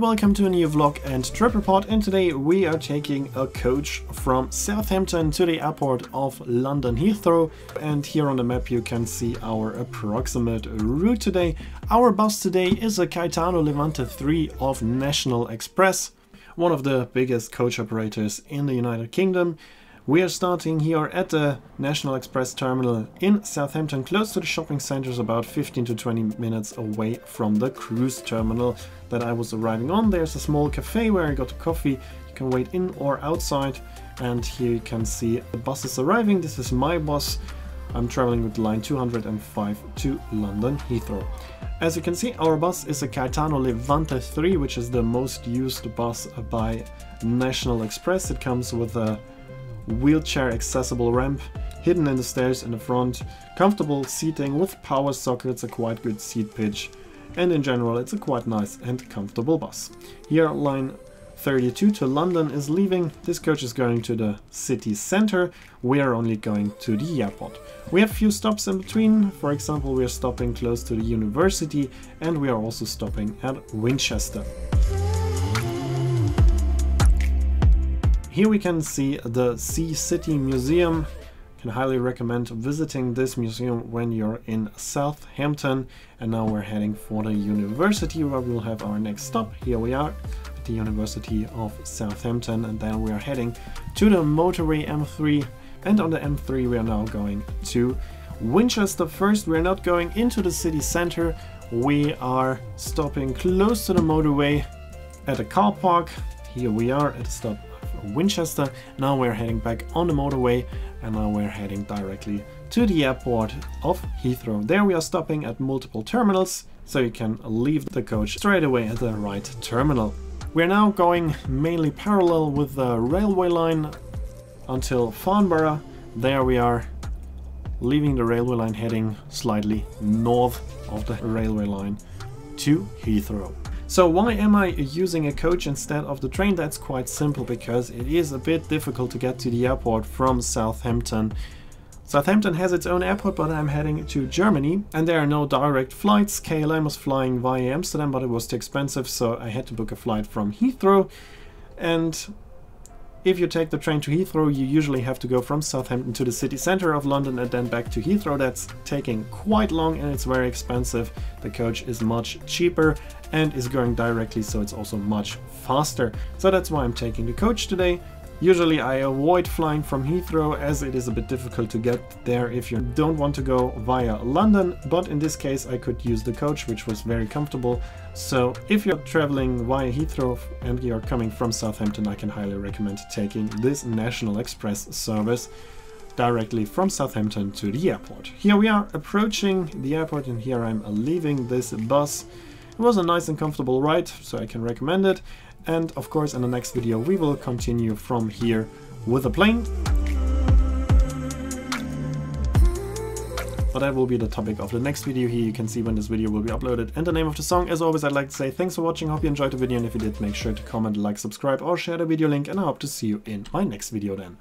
welcome to a new vlog and trip report, and today we are taking a coach from Southampton to the airport of London Heathrow, and here on the map you can see our approximate route today. Our bus today is a Caetano Levante 3 of National Express, one of the biggest coach operators in the United Kingdom. We are starting here at the National Express terminal in Southampton, close to the shopping centres, about 15 to 20 minutes away from the cruise terminal that I was arriving on. There's a small cafe where I got a coffee. You can wait in or outside, and here you can see the buses arriving. This is my bus. I'm traveling with line 205 to London Heathrow. As you can see, our bus is a Caetano Levante 3, which is the most used bus by National Express. It comes with a wheelchair accessible ramp hidden in the stairs in the front, comfortable seating with power sockets, a quite good seat pitch, and in general it's a quite nice and comfortable bus. Here line 32 to London is leaving. This coach is going to the city centre. We are only going to the airport. We have a few stops in between. For example, we are stopping close to the university, and we are also stopping at Winchester. Here we can see the Sea City Museum. I can highly recommend visiting this museum when you're in Southampton. And now we're heading for the university, where we'll have our next stop. Here we are at the University of Southampton, and then we are heading to the motorway M3. And on the M3 we are now going to Winchester. First, we're not going into the city center. We are stopping close to the motorway at a car park. Here we are at a stop Winchester. Now we're heading back on the motorway, and now we're heading directly to the airport of Heathrow. There we are stopping at multiple terminals, so you can leave the coach straight away at the right terminal. We're now going mainly parallel with the railway line until Farnborough. There we are leaving the railway line, heading slightly north of the railway line to Heathrow. So why am I using a coach instead of the train? That's quite simple, because it is a bit difficult to get to the airport from Southampton. Southampton has its own airport, but I'm heading to Germany, and there are no direct flights. KLM was flying via Amsterdam, but it was too expensive, so I had to book a flight from Heathrow. And if you take the train to Heathrow, you usually have to go from Southampton to the city centre of London and then back to Heathrow. That's taking quite long and it's very expensive. The coach is much cheaper and is going directly, so it's also much faster. So that's why I'm taking the coach today. Usually I avoid flying from Heathrow, as it is a bit difficult to get there if you don't want to go via London, but in this case I could use the coach, which was very comfortable. So if you're traveling via Heathrow and you're coming from Southampton, I can highly recommend taking this National Express service directly from Southampton to the airport. Here we are approaching the airport, and here I'm leaving this bus. It was a nice and comfortable ride, so I can recommend it. And of course in the next video we will continue from here with a plane. But that will be the topic of the next video. Here you can see when this video will be uploaded and the name of the song. As always, I'd like to say thanks for watching. Hope you enjoyed the video, and if you did, make sure to comment, like, subscribe or share the video link, and I hope to see you in my next video then.